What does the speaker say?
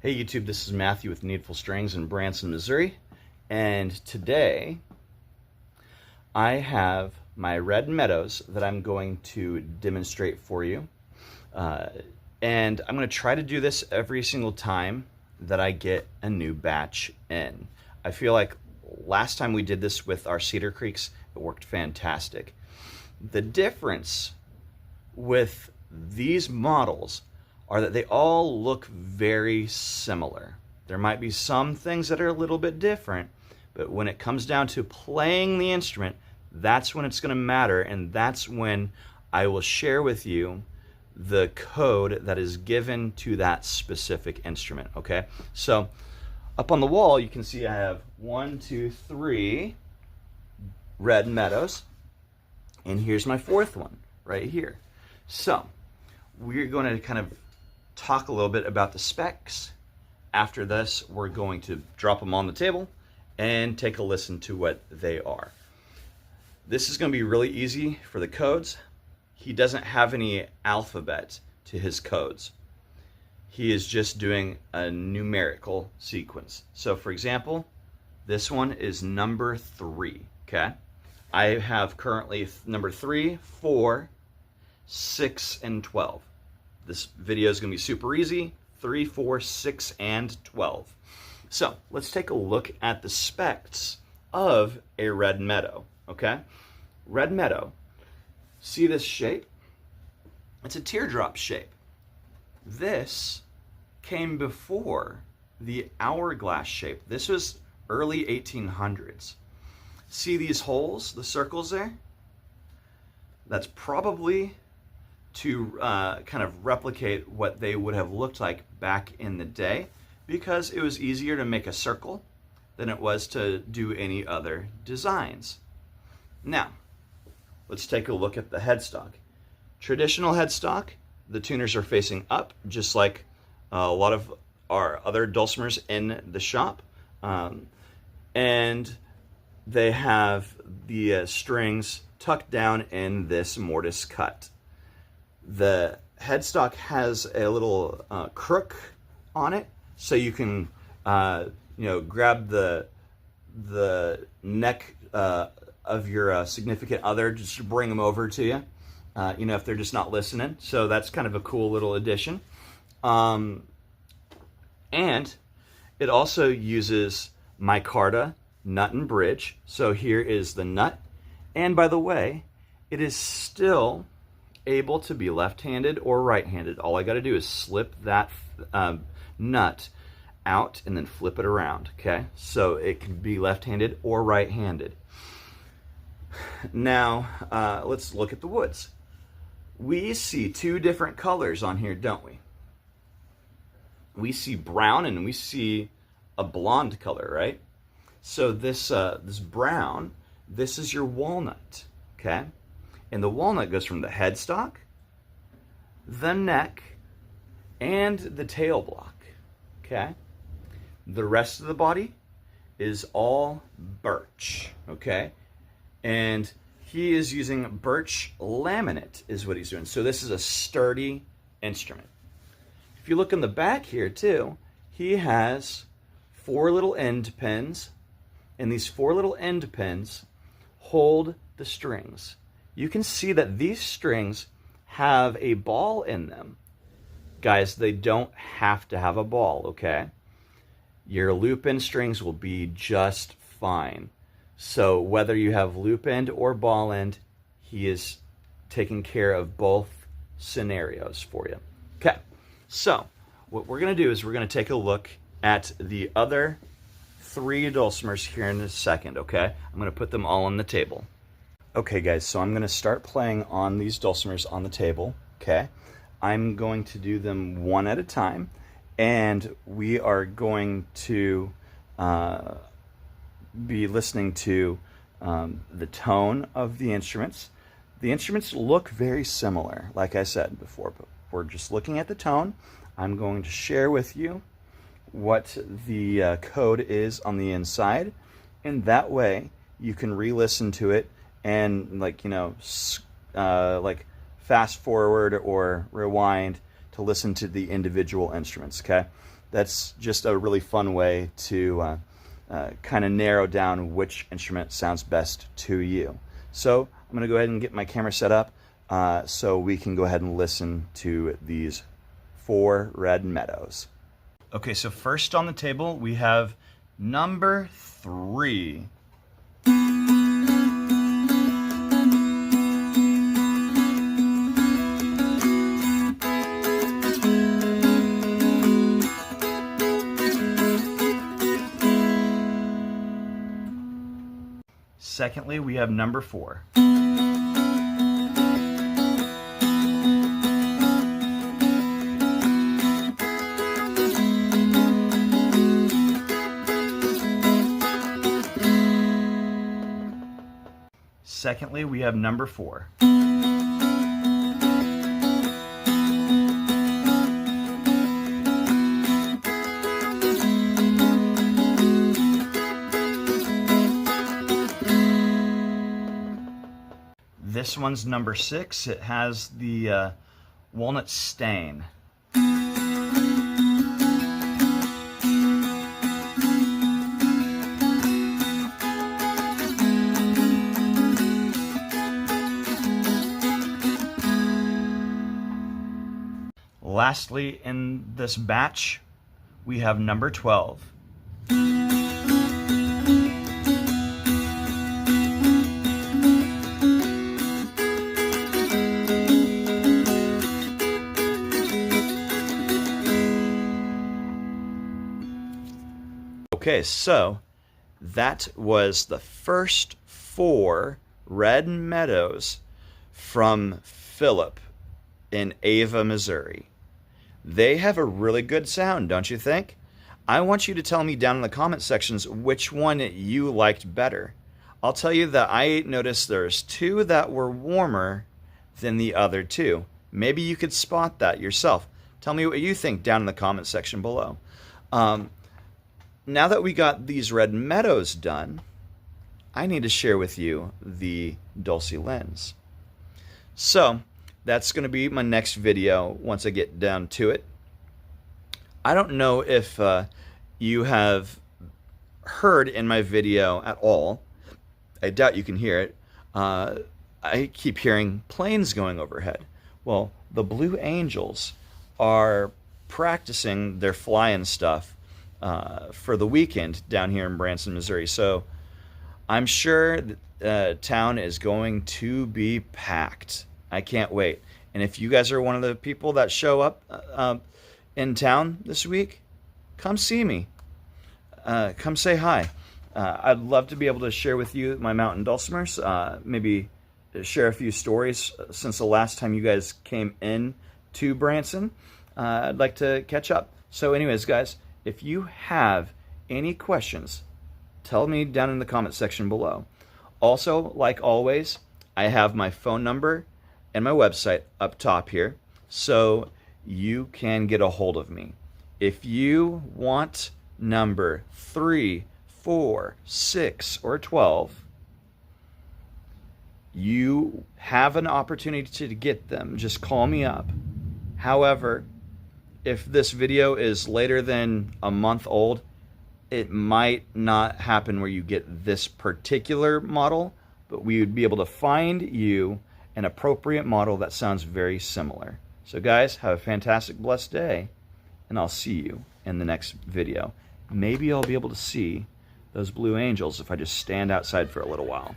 Hey YouTube, this is Matthew with Needful Strings in Branson, Missouri, and today I have my red meadows that I'm going to demonstrate for you. And I'm going to try to do this every single time that I get a new batch in. I feel like last time we did this with our Cedar Creeks, it worked fantastic. The difference with these models are that they all look very similar. There might be some things that are a little bit different, but when it comes down to playing the instrument, that's when it's going to matter, and that's when I will share with you the code that is given to that specific instrument, okay? So up on the wall, you can see I have 1, 2, 3 red meadows, and here's my fourth one right here. So we're going to kind of talk a little bit about the specs. After this, we're going to drop them on the table and take a listen to what they are. This is going to be really easy for the codes. He doesn't have any alphabet to his codes. He is just doing a numerical sequence. So for example, this one is number 3, okay? I have currently number 3, 4, 6, and 12. This video is going to be super easy. 3, 4, 6, and 12. So let's take a look at the specs of a red meadow, okay? Red meadow, see this shape? It's a teardrop shape. This came before the hourglass shape. This was early 1800s. See these holes, the circles there? That's probably to kind of replicate what they would have looked like back in the day, because it was easier to make a circle than it was to do any other designs. Now, let's take a look at the headstock. Traditional headstock, the tuners are facing up, just like a lot of our other dulcimers in the shop. And they have the strings tucked down in this mortise cut. The headstock has a little crook on it, so you can grab the neck of your significant other just to bring them over to you, if they're just not listening. So that's kind of a cool little addition. And it also uses micarta nut and bridge. So here is the nut, and by the way, it is still able to be left-handed or right-handed. All I got to do is slip that nut out and then flip it around, okay? So it can be left-handed or right-handed. Now, let's look at the woods. We see 2 different colors on here, don't we? We see brown and we see a blonde color, right? So this brown, this is your walnut, okay? And the walnut goes from the headstock, the neck, and the tail block, okay? The rest of the body is all birch, okay? And he is using birch laminate is what he's doing. So this is a sturdy instrument. If you look in the back here too, he has 4 little end pins, and these 4 little end pins hold the strings. You can see that these strings have a ball in them. Guys, they don't have to have a ball, okay? Your loop end strings will be just fine. So whether you have loop end or ball end, he is taking care of both scenarios for you. Okay, so what we're going to do is we're going to take a look at the other 3 dulcimers here in a second, okay? I'm going to put them all on the table. Okay guys, so I'm going to start playing on these dulcimers on the table, okay? I'm going to do them one at a time, and we are going to be listening to the tone of the instruments. The instruments look very similar, like I said before, but we're just looking at the tone. I'm going to share with you what the code is on the inside, and that way you can re-listen to it and like fast forward or rewind to listen to the individual instruments, okay? that's just a really fun way to kind of narrow down which instrument sounds best to you. So I'm going to go ahead and get my camera set up so we can go ahead and listen to these 4 red meadows. Okay, so first on the table we have number 3. Secondly, we have number 4. Secondly, we have number 4. This one's number 6. It has the walnut stain. Lastly, in this batch, we have number 12. Okay, so that was the first 4 red meadows from Philip in Ava, Missouri. They have a really good sound, don't you think? I want you to tell me down in the comment sections which one you liked better. I'll tell you that I noticed there's 2 that were warmer than the other 2. Maybe you could spot that yourself. Tell me what you think down in the comment section below. Now that we got these red meadows done, I need to share with you the Dulce lens. So that's going to be my next video once I get down to it. I don't know if you have heard in my video at all. I doubt you can hear it. I keep hearing planes going overhead. Well, the Blue Angels are practicing their flying stuff for the weekend down here in Branson, Missouri. So I'm sure the town is going to be packed. I can't wait. And if you guys are one of the people that show up in town this week, come see me. Come say hi. I'd love to be able to share with you my mountain dulcimers, maybe share a few stories since the last time you guys came in to Branson. I'd like to catch up. So anyways, guys, if you have any questions, tell me down in the comment section below. Also, like always, I have my phone number and my website up top here, so you can get a hold of me. If you want number 3, 4, 6, or 12, you have an opportunity to get them. Just call me up. However, if this video is later than a month old, it might not happen where you get this particular model, but we would be able to find you an appropriate model that sounds very similar. So guys, have a fantastic, blessed day, and I'll see you in the next video. Maybe I'll be able to see those Blue Angels if I just stand outside for a little while.